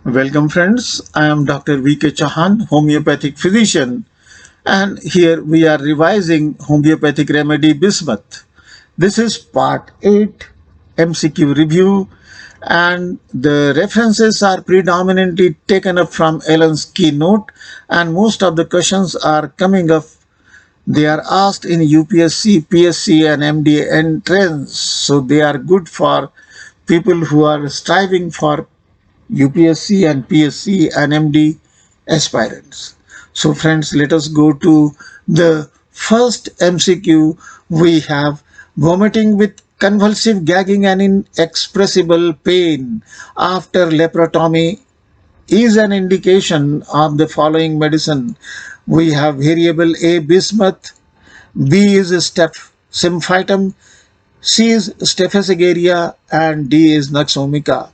Welcome friends, I am Dr. V.K. Chauhan, homeopathic physician, and here we are revising homeopathic remedy Bismuth. This is part 8 MCQ review, and the references are predominantly taken up from Allen's keynote, and most of the questions are coming up. They are asked in UPSC, PSC and MD entrance, so they are good for people who are striving for UPSC and PSC and MD aspirants. So friends, let us go to the first MCQ. We have vomiting with convulsive gagging and inexpressible pain after laparotomy is an indication of the following medicine. We have variable A, bismuth, B is staph symphytum, C is Staphysagaria, and D is Naxomica.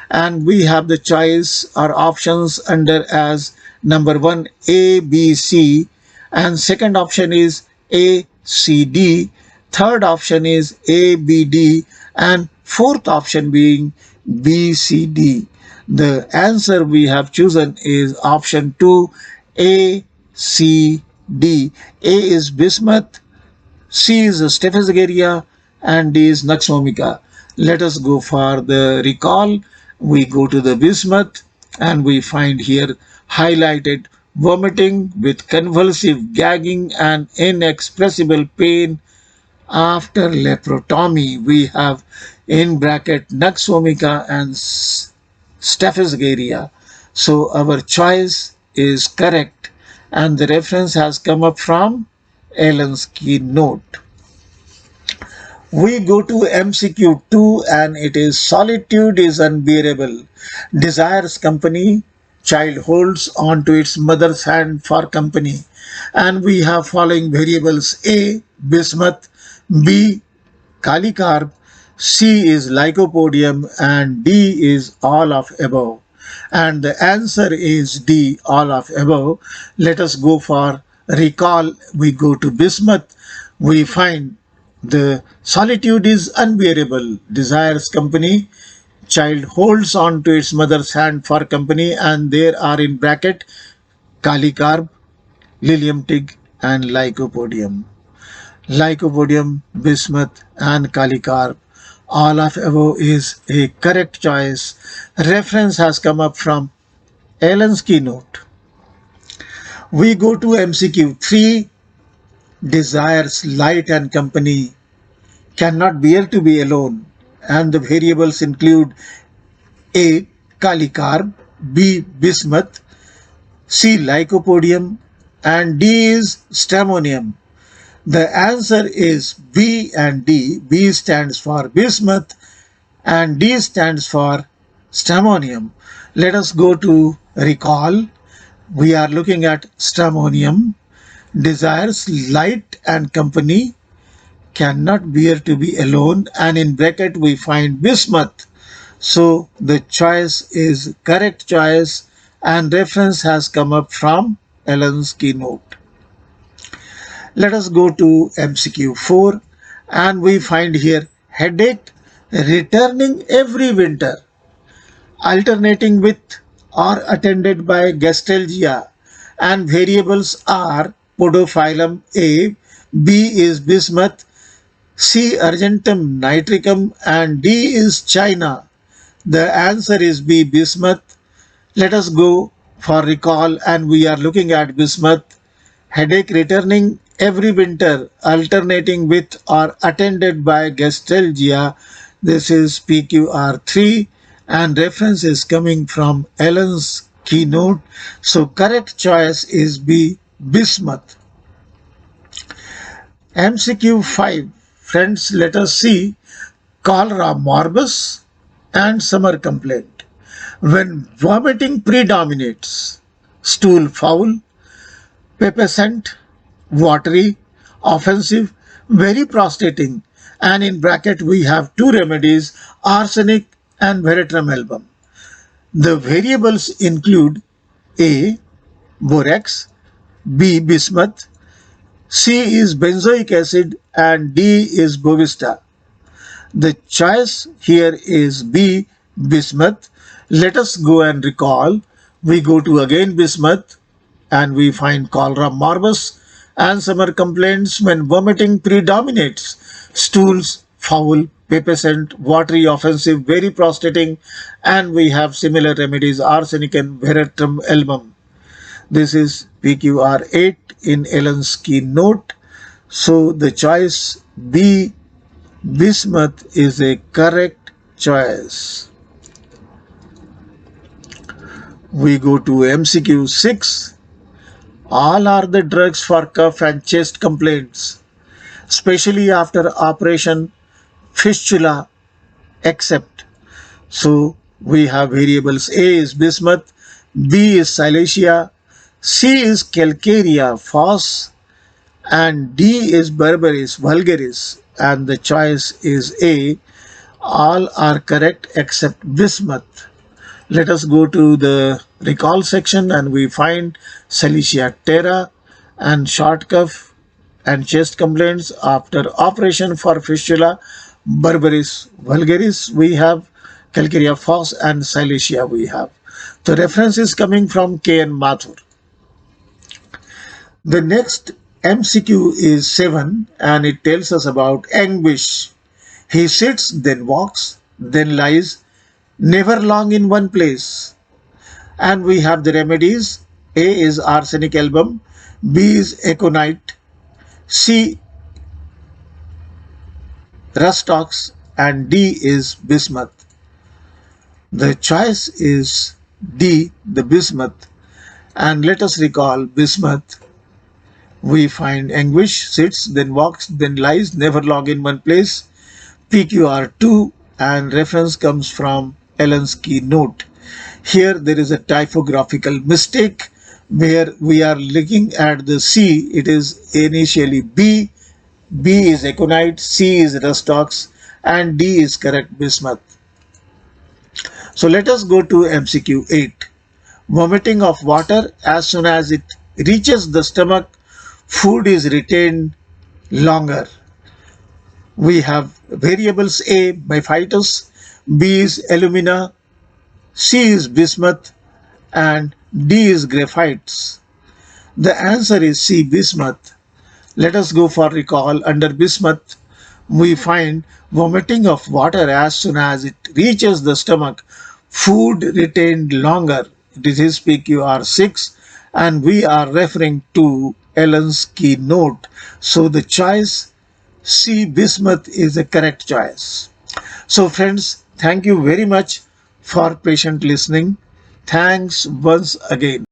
And we have the choice or options under as number 1 A, B, C, and second option is A, C, D, third option is A, B, D, and fourth option being B, C, D. The answer we have chosen is option 2 A, C, D. A is bismuth, C is Staphysagaria, and D is Naxomica. Let us go for the recall. We go to the bismuth and we find here highlighted vomiting with convulsive gagging and inexpressible pain after laparotomy. We have in bracket Naxomica and Staphysagaria. So our choice is correct, and the reference has come up from Allen's keynote. We go to MCQ 2 and it is solitude is unbearable. Desires company, child holds on to its mother's hand for company. And we have following variables: A, bismuth, B, Kalicarb, C is lycopodium, and D is all of above. And the answer is D, all of above. Let us go for recall. We go to bismuth. We find the solitude is unbearable, desires company, child holds on to its mother's hand for company, and there are in bracket Kalicarb, Lilium tig, and Lycopodium. Lycopodium, bismuth, and Kalicarb. All of above is a correct choice. Reference has come up from Allen's keynote. We go to MCQ 3. Desires light and company, cannot bear to be alone, and the variables include A, Kalicarb, B, bismuth, C, lycopodium, and D is stramonium. The answer is B and D. B stands for bismuth and D stands for stramonium. Let us go to recall. We are looking at stramonium. Desires light and company, cannot bear to be alone, and in bracket we find bismuth. So the choice is correct choice, and reference has come up from Allen's keynote. Let us go to MCQ 4 and we find here headache returning every winter, alternating with or attended by gastalgia, and variables are podophyllum A, B is bismuth, C argentum nitricum, and D is China. The answer is B, bismuth. Let us go for recall and we are looking at bismuth. Headache returning every winter, alternating with or attended by gastalgia. This is PQR3 and reference is coming from Allen's keynote. So correct choice is B, bismuth. MCQ 5. Friends, let us see cholera morbus and summer complaint. When vomiting predominates, stool foul, pepescent, watery, offensive, very prostrating, and in bracket we have two remedies, arsenic and veratrum album. The variables include A, borax, B, bismuth, C is benzoic acid, and D is bovista. The choice here is B, bismuth. Let us go and recall. We go to again Bismuth and we find cholera morbus and summer complaints when vomiting predominates. Stools, foul, pepescent, watery, offensive, very prostrating, and we have similar remedies arsenic and veratrum album. This is PQR8 in Ellen's keynote. So the choice B, Bismuth, is a correct choice. We go to MCQ 6. All are the drugs for cough and chest complaints, especially after operation fistula, except. So we have variables. A is bismuth, B is silesia, C is calcarea fos, and D is berberis vulgaris, and the choice is A. All are correct except bismuth. Let us go to the recall section and we find silesia terra and short cough and chest complaints after operation for fistula, berberis vulgaris we have, calcarea fos and silesia we have. The reference is coming from K.N. Mathur. The next MCQ is 7 and it tells us about anguish. He sits, then walks, then lies, never long in one place. And we have the remedies. A is arsenic album, B is aconite, C rustox, and D is bismuth. The choice is D, the bismuth. And let us recall bismuth. We find anguish, sits, then walks, then lies, never long in one place. PQR2 and reference comes from Ellen's keynote. Here there is a typographical mistake where we are looking at the C. It is initially B. B is aconite, C is rustox, and D is correct bismuth. So let us go to MCQ 8. Vomiting of water as soon as it reaches the stomach, food is retained longer. We have variables A, biphytus, B is alumina, C is bismuth, and D is graphites. The answer is C, bismuth. Let us go for recall. Under bismuth, we find vomiting of water as soon as it reaches the stomach, food retained longer. This is PQR6 and we are referring to Ellen's keynote. So the choice C, bismuth, is the correct choice. So friends, thank you very much for patient listening. Thanks once again.